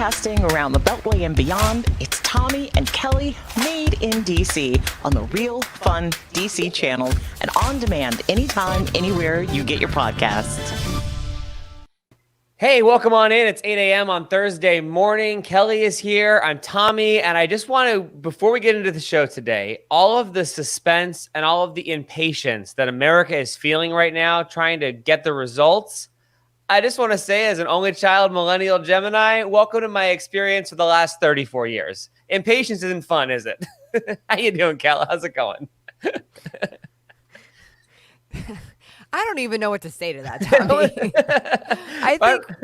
Broadcasting around the Beltway and beyond, it's Tommy and Kelly made in DC on the Real Fun DC channel and on demand anytime, anywhere you get your podcasts. Hey, welcome on in. It's 8 a.m. on Thursday morning. Kelly is here. I'm Tommy, and I just want to, before we get into the show today, all of the suspense and all of the impatience that America is feeling right now, trying to get the results, I just want to say, as an only child millennial Gemini, welcome to my experience for the last 34 years. Impatience isn't fun, is it? How you doing, Kel? How's it going? I don't even know what to say to that, Tommy.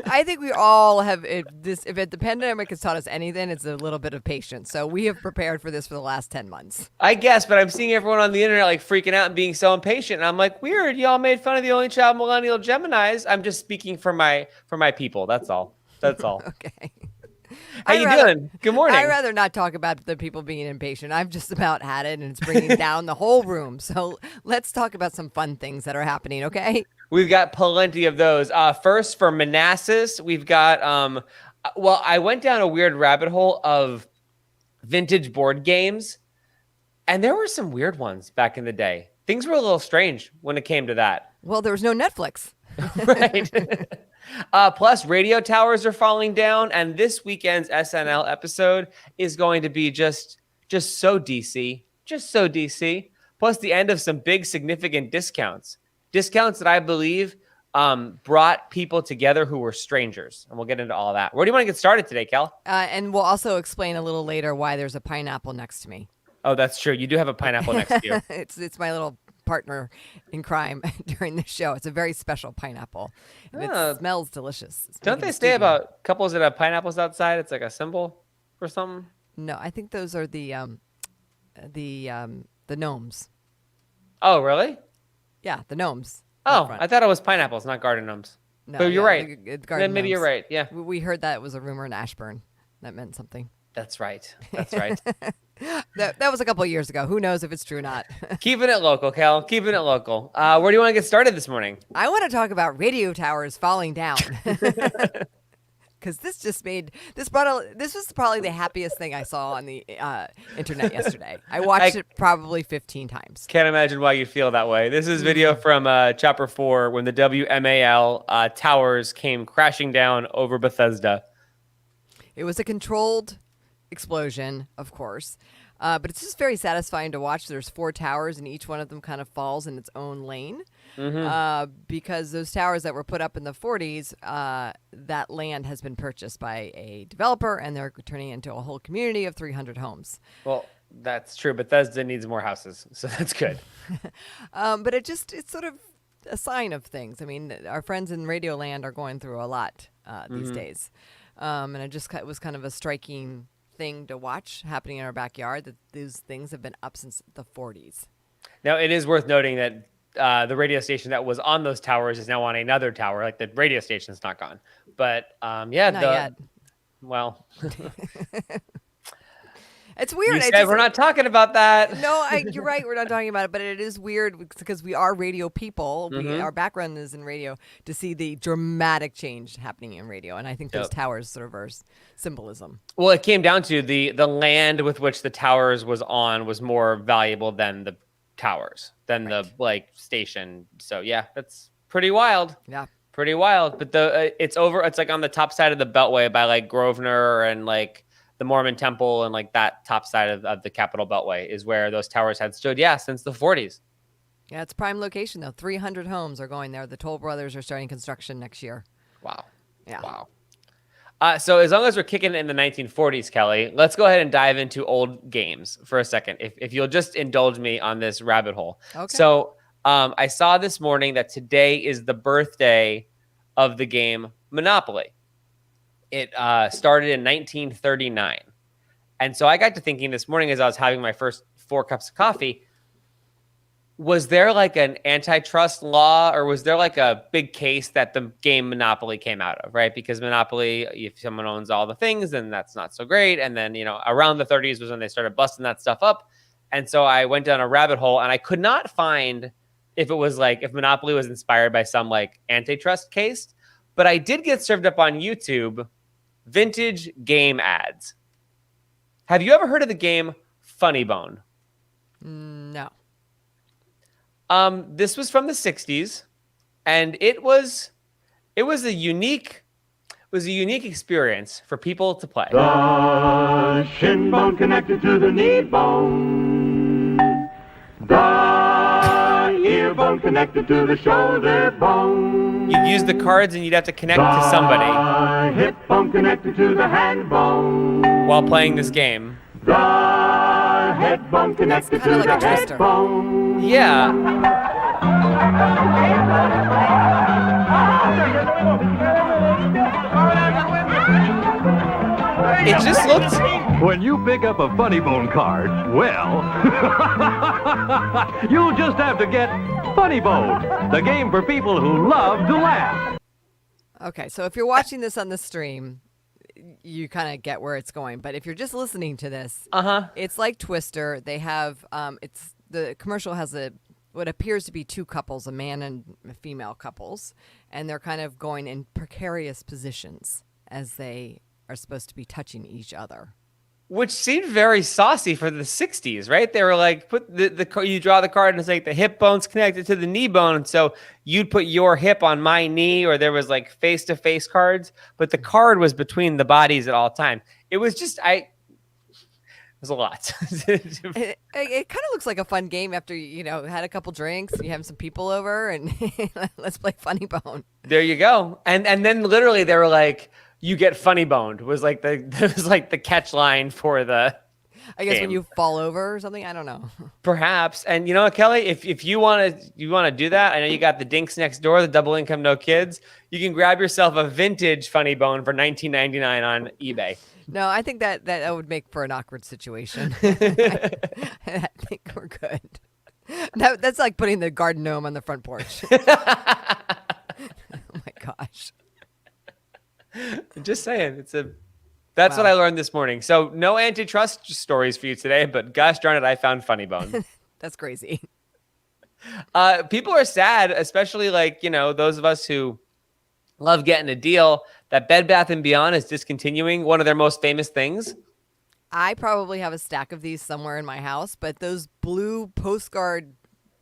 I think we all have this. If the pandemic has taught us anything, it's a little bit of patience. So we have prepared for this for the last 10 months. I guess, but I'm seeing everyone on the internet like freaking out and being so impatient. And I'm like, weird. Y'all made fun of the only child millennial Geminis. I'm just speaking for my people. That's all. That's all. Okay. How you doing? Good morning. I'd rather not talk about the people being impatient. I've just about had it, and it's bringing down the whole room. So let's talk about some fun things that are happening, okay? We've got plenty of those. First, for Manassas, we've got, I went down a weird rabbit hole of vintage board games, and there were some weird ones back in the day. Things were a little strange when it came to that. Well, there was no Netflix. Right. Plus, radio towers are falling down, and this weekend's SNL episode is going to be just so DC. Just so DC. Plus, the end of some big, significant discounts. Discounts that I believe brought people together who were strangers. And we'll get into all of that. Where do you want to get started today, Kel? And we'll also explain a little later why there's a pineapple next to me. Oh, that's true. You do have a pineapple next to you. It's my little partner in crime during the show. It's a very special pineapple. And it smells delicious. Don't they say about couples that have pineapples outside? It's like a symbol or something? No, I think those are the gnomes. Oh, really? Yeah, the gnomes. Oh, I thought it was pineapples, not garden gnomes. No, but you're right. Then maybe you're right. Yeah. We heard that it was a rumor in Ashburn. That meant something. That's right. That's right. that was a couple of years ago. Who knows if it's true or not? Keeping it local, Cal. Keeping it local. Where do you want to get started this morning? I want to talk about radio towers falling down. Because this was probably the happiest thing I saw on the internet yesterday. I watched it probably 15 times. Can't imagine why you feel that way. This is video from Chopper 4 when the WMAL towers came crashing down over Bethesda. It was a controlled explosion, of course. But it's just very satisfying to watch. There's 4 towers, and each one of them kind of falls in its own lane. Because those towers that were put up in the 40s, that land has been purchased by a developer, and they're turning it into a whole community of 300 homes. Well, that's true. Bethesda needs more houses, so that's good. But it's sort of a sign of things. I mean, our friends in Radio Land are going through a lot these days. And it was kind of a striking thing to watch happening in our backyard, that these things have been up since the 40s. Now, it is worth noting that the radio station that was on those towers is now on another tower. Like, the radio station's not gone. But, Not yet. Well... It's weird. You said we're not talking about that. No, you're right. We're not talking about it, but it is weird because we are radio people. Our background is in radio, to see the dramatic change happening in radio. And I think those towers sort of are symbolism. Well, it came down to the land with which the towers was on was more valuable than the towers, than the station. So yeah, that's pretty wild. Yeah. Pretty wild. But it's like on the top side of the Beltway by like Grosvenor and like the Mormon Temple, and like that top side of the Capitol Beltway is where those towers had stood, since the 40s. Yeah, it's prime location, though. 300 homes are going there. The Toll Brothers are starting construction next year. Wow. Yeah. Wow. So as long as we're kicking it in the 1940s, Kelly, let's go ahead and dive into old games for a second, if you'll just indulge me on this rabbit hole. Okay. So I saw this morning that today is the birthday of the game Monopoly. It started in 1939. And so I got to thinking this morning as I was having my first 4 cups of coffee, was there like an antitrust law, or was there like a big case that the game Monopoly came out of, right? Because Monopoly, if someone owns all the things, then that's not so great. And then, around the 30s was when they started busting that stuff up. And so I went down a rabbit hole, and I could not find if Monopoly was inspired by some like antitrust case, but I did get served up on YouTube vintage game ads. Have you ever heard of the game Funny Bone? No. This was from the 60s, and it was a unique experience for people to play. The shin bone connected to the knee bone. The ear bone connected to the shoulder bone. You'd use the cards and you'd have to connect to somebody The hip bone connected to the hand bone. while playing this game. The head bone connected kinda to like a the head twister. bone. Yeah. It just looked... When you pick up a Funny Bone card, well, you'll just have to get Funny Bone, the game for people who love to laugh. Okay, so if you're watching this on the stream, you kind of get where it's going. But if you're just listening to this, it's like Twister. They have the commercial has what appears to be two couples, a man and a female couples, and they're kind of going in precarious positions as they are supposed to be touching each other. Which seemed very saucy for the 60s, right? They were like, put you draw the card and it's like the hip bone's connected to the knee bone. So you'd put your hip on my knee, or there was like face-to-face cards, but the card was between the bodies at all times. It was just, it was a lot. It kind of looks like a fun game after had a couple drinks and you have some people over and let's play Funny Bone. There you go. And then literally they were like, you get funny boned was like the catch line for the I guess game. when you fall over or something, I don't know. Perhaps. And you know what, Kelly, if you want to do that, I know you got the dinks next door, the double income, no kids. You can grab yourself a vintage funny bone for $19.99 on eBay. No, I think that would make for an awkward situation. I think we're good. That's like putting the garden gnome on the front porch. Oh my gosh. Just saying, that's what I learned this morning. So no antitrust stories for you today, but gosh darn it, I found Funny Bone. That's crazy. People are sad, especially those of us who love getting a deal, that Bed Bath & Beyond is discontinuing one of their most famous things. I probably have a stack of these somewhere in my house, but those blue postcard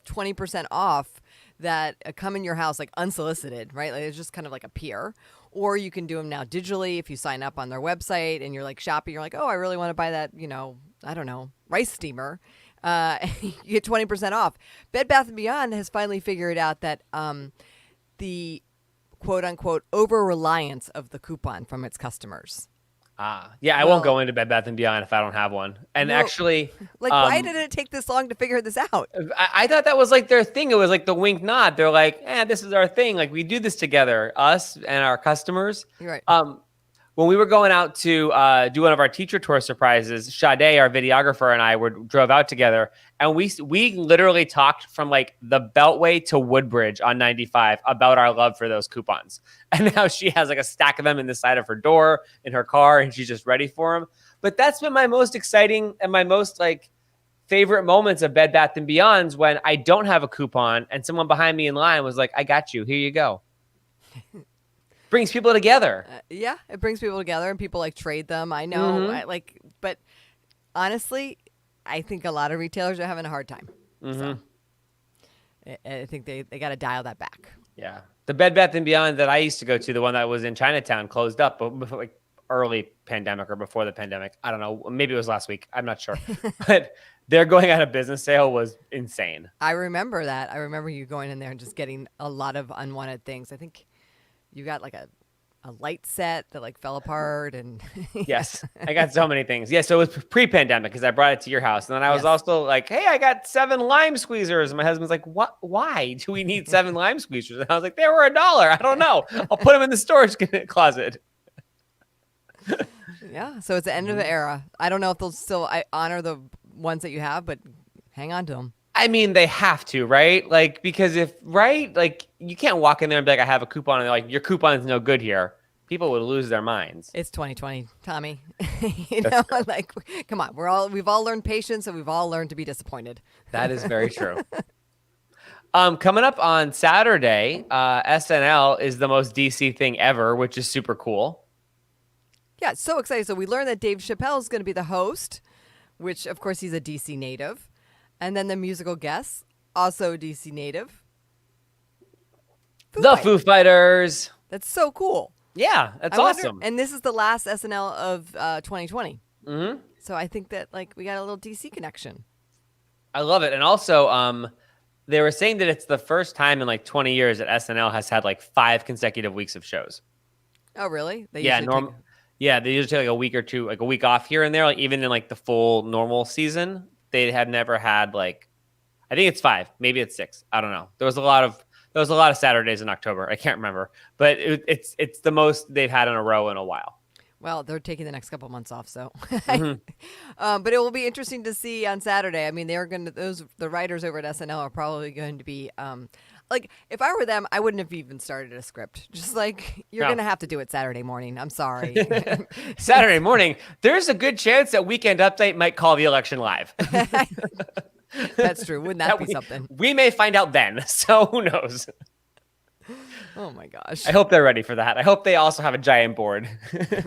20% off that come in your house like unsolicited, right? Like it's just kind of like appear. Or you can do them now digitally if you sign up on their website and you're like shopping. You're like, oh, I really want to buy that, I don't know, rice steamer. You get 20% off. Bed Bath & Beyond has finally figured out that the quote-unquote over-reliance of the coupon from its customers. Yeah, I won't go into Bed Bath & Beyond if I don't have one. And actually... why did it take this long to figure this out? I thought that was like their thing. It was like the wink nod. They're like, this is our thing. Like we do this together, us and our customers. You're right. When we were going out to do one of our teacher tour surprises, Sade, our videographer, and I drove out together, and we literally talked from like the Beltway to Woodbridge on 95 about our love for those coupons. And now she has like a stack of them in the side of her door in her car, and she's just ready for them. But that's been my most exciting and my most like favorite moments of Bed Bath & Beyond's when I don't have a coupon and someone behind me in line was like, I got you. Here you go. Brings people together. Yeah, it brings people together and people like trade them. I know. But honestly, I think a lot of retailers are having a hard time. So I think they got to dial that back. Yeah. The Bed Bath & Beyond that I used to go to, the one that was in Chinatown, closed up before, like early pandemic or before the pandemic. I don't know. Maybe it was last week. I'm not sure. But their going out of business sale was insane. I remember that. I remember you going in there and just getting a lot of unwanted things. I think you got like a light set that like fell apart and Yes, I got so many things. Yeah, so it was pre-pandemic because I brought it to your house. And then I was also like, hey, I got 7 lime squeezers. And my husband's like, what? Why do we need 7 lime squeezers? And I was like, they were $1. I don't know. I'll put them in the storage closet. Yeah, so it's the end of the era. I don't know if they'll still honor the ones that you have, but hang on to them. I mean, they have to, right? Like, because like you can't walk in there and be like, I have a coupon, and they're like, your coupon is no good here. People would lose their minds. It's 2020, Tommy. Like, come on, we've all learned patience, and we've all learned to be disappointed. That is very true. Coming up on Saturday, SNL is the most DC thing ever, which is super cool. Yeah, so excited. So we learned that Dave Chappelle is going to be the host, which, of course, he's a DC native. And then the musical guest, also DC native. Foo Fighters. That's so cool. Yeah, that's I wonder- awesome. and this is the last SNL of 2020. Mm-hmm. So I think that we got a little DC connection. I love it. And also, they were saying that it's the first time in 20 years that SNL has had 5 consecutive weeks of shows. Oh, really? They Yeah, usually take- Yeah, they usually take a week or two, a week off here and there. Even in the full normal season, they have never had I think it's 5, maybe it's 6. I don't know. There was a lot of Saturdays in October. I can't remember, but it's the most they've had in a row in a while. Well, they're taking the next couple months off, so. Mm-hmm. But it will be interesting to see on Saturday. I mean, the writers over at SNL are probably going to be, if I were them, I wouldn't have even started a script. Just you're going to have to do it Saturday morning. I'm sorry. Saturday morning, there's a good chance that Weekend Update might call the election live. That's true. Wouldn't that be something? We may find out then, so who knows? Oh my gosh. I hope they're ready for that. I hope they also have a giant board. Is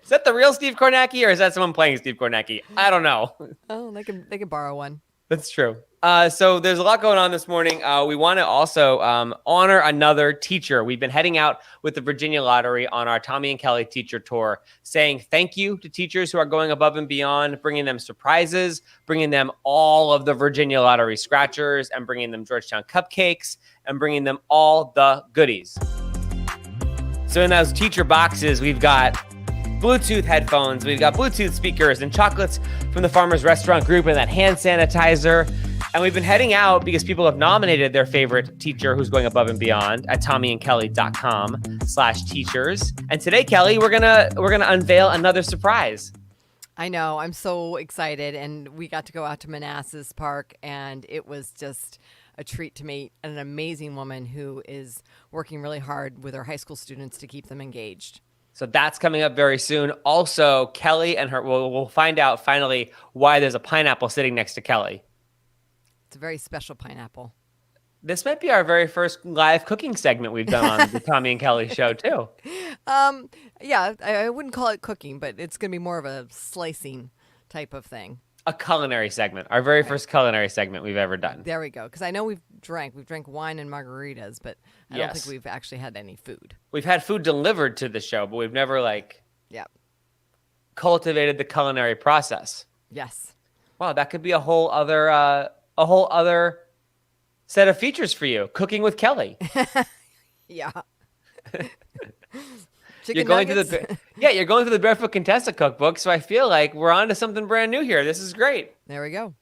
that the real Steve Kornacki, or is that someone playing Steve Kornacki? I don't know. Oh, they can borrow one. That's true. So there's a lot going on this morning. We want to also honor another teacher. We've been heading out with the Virginia Lottery on our Tommy and Kelly teacher tour, saying thank you to teachers who are going above and beyond, bringing them surprises, bringing them all of the Virginia Lottery scratchers, and bringing them Georgetown cupcakes, and bringing them all the goodies. So in those teacher boxes, we've got Bluetooth headphones, we've got Bluetooth speakers and chocolates from the Farmer's Restaurant Group and that hand sanitizer. And we've been heading out because people have nominated their favorite teacher who's going above and beyond at TommyandKelly.com/teachers. And today, Kelly, we're gonna unveil another surprise. I know. I'm so excited. And we got to go out to Manassas Park, and it was just a treat to meet an amazing woman who is working really hard with her high school students to keep them engaged. So that's coming up very soon. Also, Kelly and her, we'll find out finally why there's a pineapple sitting next to Kelly. It's a very special pineapple. This might be our very first live cooking segment we've done on the Tommy and Kelly show, too. Yeah, I wouldn't call it cooking, but it's going to be more of a slicing type of thing. A culinary segment, our very first culinary segment we've ever done. There we go. Because I know we've drank wine and margaritas, but I don't think we've actually had any food. We've had food delivered to the show, but we've never cultivated the culinary process. Yes. Wow, that could be a whole other set of features for you. Cooking with Kelly. Yeah. You're going through the Barefoot Contessa cookbook, so I feel like we're on to something brand new here. This is great. There we go.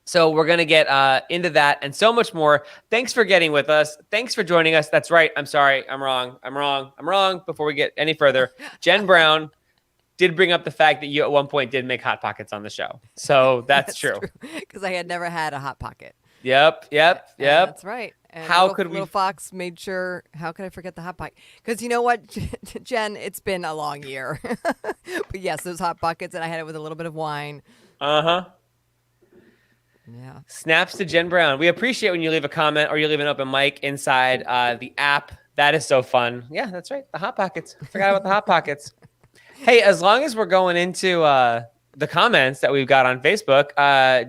So we're going to get into that and so much more. Thanks for getting with us. Thanks for joining us. That's right. I'm sorry. I'm wrong. Before we get any further, Jen Brown did bring up the fact that you at one point did make Hot Pockets on the show. So that's true. Because I had never had a Hot Pocket. Yep. That's right. And How could we? Little Fox made sure. How could I forget the Hot Pocket? Because you know what, Jen, it's been a long year. But yes, those Hot Pockets, and I had it with a little bit of wine. Uh-huh. Yeah. Snaps to Jen Brown. We appreciate when you leave a comment or you leave an open mic inside the app. That is so fun. Yeah, that's right. The Hot Pockets. Forgot about the Hot Pockets. Hey, as long as we're going into the comments that we've got on Facebook,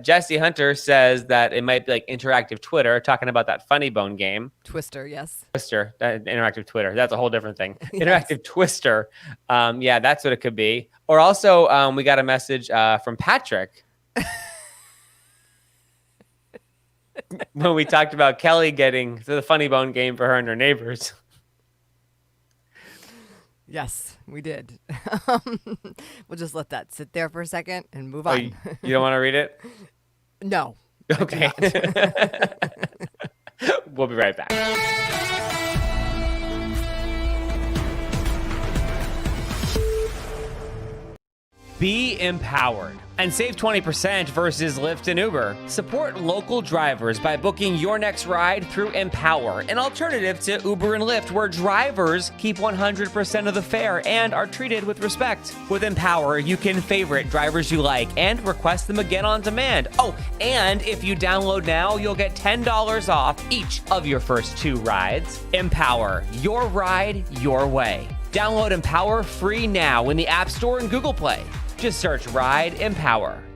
Jesse Hunter says that it might be like interactive Twitter, talking about that Funny Bone game. Twister, yes. Twister, interactive Twitter. That's a whole different thing. Yes. Interactive Twister. Yeah, that's what it could be. Or also, we got a message from Patrick when we talked about Kelly getting the Funny Bone game for her and her neighbors. Yes, we did. We'll just let that sit there for a second and move Oh, on. you don't want to read it? No. Okay. We'll be right back. Be empowered and save 20% versus Lyft and Uber. Support local drivers by booking your next ride through Empower, an alternative to Uber and Lyft where drivers keep 100% of the fare and are treated with respect. With Empower, you can favorite drivers you like and request them again on demand. Oh, and if you download now, you'll get $10 off each of your first 2 rides. Empower, your ride, your way. Download Empower free now in the App Store and Google Play. Just search Ride Empower.